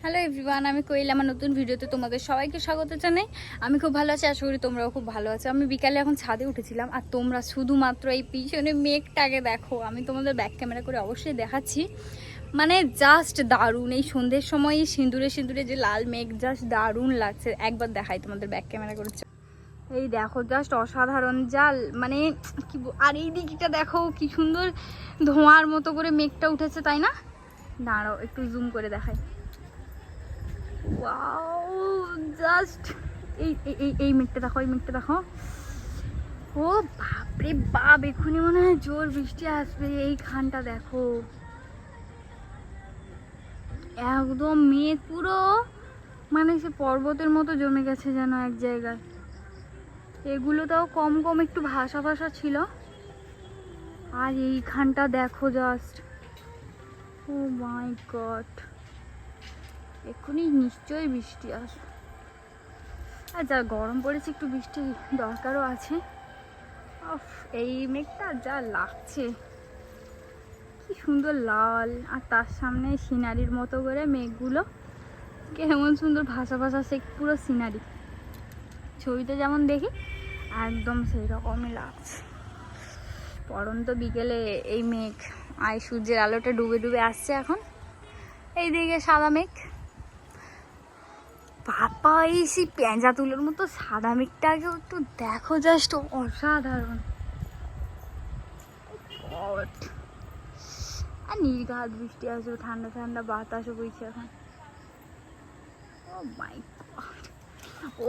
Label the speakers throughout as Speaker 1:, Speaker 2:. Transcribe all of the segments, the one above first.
Speaker 1: Hello everyone, আমি কোয়েল। আমার নতুন ভিডিওতে তোমাদের সবাইকে স্বাগত জানাই। আমি খুব ভালো আছি, আশা করি তোমরাও খুব ভালো আছো। আমি বিকালে এখন ছাদে উঠেছিলাম, আর তোমরা শুধুমাত্র এই পিছনে মেঘটাকে দেখো। আমি তোমাদের ব্যাক ক্যামেরা করে অবশ্যই দেখাচ্ছি, মানে জাস্ট দারুণ। এই সন্ধ্যের সময় সিঁদুরে সিঁদুরে যে লাল মেঘ, জাস্ট দারুণ লাগছে। একবার দেখাই তোমাদের ব্যাক ক্যামেরা করে। এই দেখো, জাস্ট অসাধারণ জাল, মানে কি আর এই দিকটা দেখো কি সুন্দর ধোঁয়ার মতো করে মেঘটা উঠেছে, তাই না? দাঁড়াও একটু জুম করে দেখাই। ওয়াও, জাস্ট এই এই এই মেঘটা দেখো, এই মেঘটা দেখো। ও বাপরে বাপ, এক্ষুনি মনে হয় জোর বৃষ্টি আসবে। এইখানটা দেখো, একদম মেঘ পুরো মানে সে পর্বতের মতো জমে গেছে যেন এক জায়গায়। এগুলো তাও কম কম একটু ভাসা ভাসা ছিল, আর এইখানটা দেখো জাস্ট। ও মাই গড, এক্ষুনি নিশ্চয়ই বৃষ্টি আসবে। আর যা গরম পড়েছে, একটু বৃষ্টি দরকারও আছে। এই মেঘটা যা লাগছে, কি সুন্দর লাল, আর তার সামনে সিনারির মতো করে মেঘগুলো কেমন সুন্দর ভাসা ভাসা, সে পুরো সিনারি ছবিতে যেমন দেখি একদম সেই রকমই লাগছে। পরন্ত বিকেলে এই মেঘ, আর সূর্যের আলোটা ডুবে ডুবে আসছে এখন। এইদিকে সাদা মেঘ, বাবা এই সেই পেঁজা তুলোর মতো সাদা মেঘটাকে একটু দেখো, জাস্ট অসাধারণ। আর নির্ঘাত বৃষ্টি আসবে, ঠান্ডা ঠান্ডা বাতাসও বইছে এখন। ও মাই গড,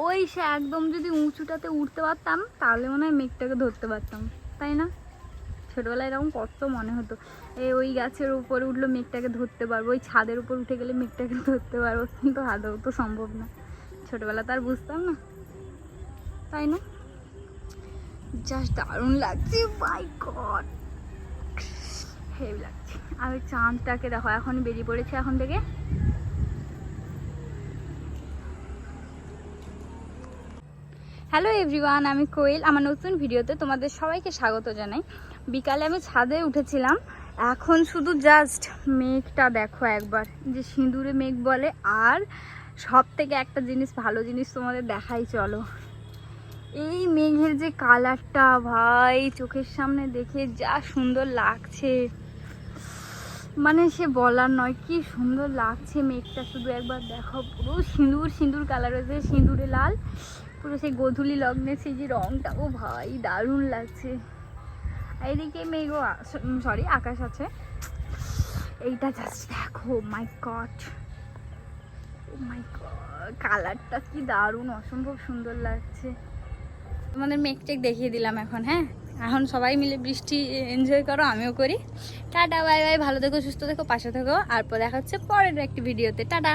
Speaker 1: ওই সে একদম যদি উঁচুটাতে উঠতে পারতাম তাহলে মনে হয় মেঘটাকে ধরতে পারতাম, তাই না? ছোটবেলায় এরকম কত মনে হতো, ওই গাছের উপরে উঠলো মেঘটাকে ধরতে পারবো, ওই ছাদের উপর উঠে গেলে মেঘটাকে ধরতে পারবো, কিন্তু আদৌ তো সম্ভব না। ছোটবেলা তো আর বুঝতাম না, তাই না? জাস্ট দারুণ লাগছে, মাই গড, হেভি লাগছে। আর ওই চাঁদটাকে দেখো, এখন বেরিয়ে পড়েছে এখন থেকে। হ্যালো এভরিওয়ান, আমি কোয়েল। আমার নতুন ভিডিওতে তোমাদের সবাইকে স্বাগত জানাই। বিকালে আমি ছাদে উঠেছিলাম, এখন শুধু জাস্ট মেঘটা দেখো একবার, যে সিঁদুরে মেঘ বলে। আর সব থেকে একটা জিনিস, ভালো জিনিস তোমাদের দেখাই চলো। এই মেঘের যে কালারটা ভাই, চোখের সামনে দেখে যা সুন্দর লাগছে, মানে সে বলার নয়, কি সুন্দর লাগছে মেঘটা। শুধু একবার দেখো, পুরো সিঁদুর সিঁদুর কালার হয়েছে, সিঁদুরে লাল পুরো, সেই গোধূলি লগ্নে সেই যে রংটা, ও ভাই দারুণ লাগছে। এইদিকে মেঘও সরি আকাশ আছে। এইটা জাস্ট দেখো, মাই গড, ও মাই গড, কালারটা কি দারুণ, অসম্ভব সুন্দর লাগছে। তোমাদের মেঘটেক দেখিয়ে দিলাম এখন। হ্যাঁ, এখন সবাই মিলে বৃষ্টি এনজয় করো, আমিও করি। টাটা, বাই বাই, ভালো থেকো, সুস্থ থেকো, পাশে থেকো। আর দেখা হচ্ছে পরের একটি ভিডিওতে। টাটা।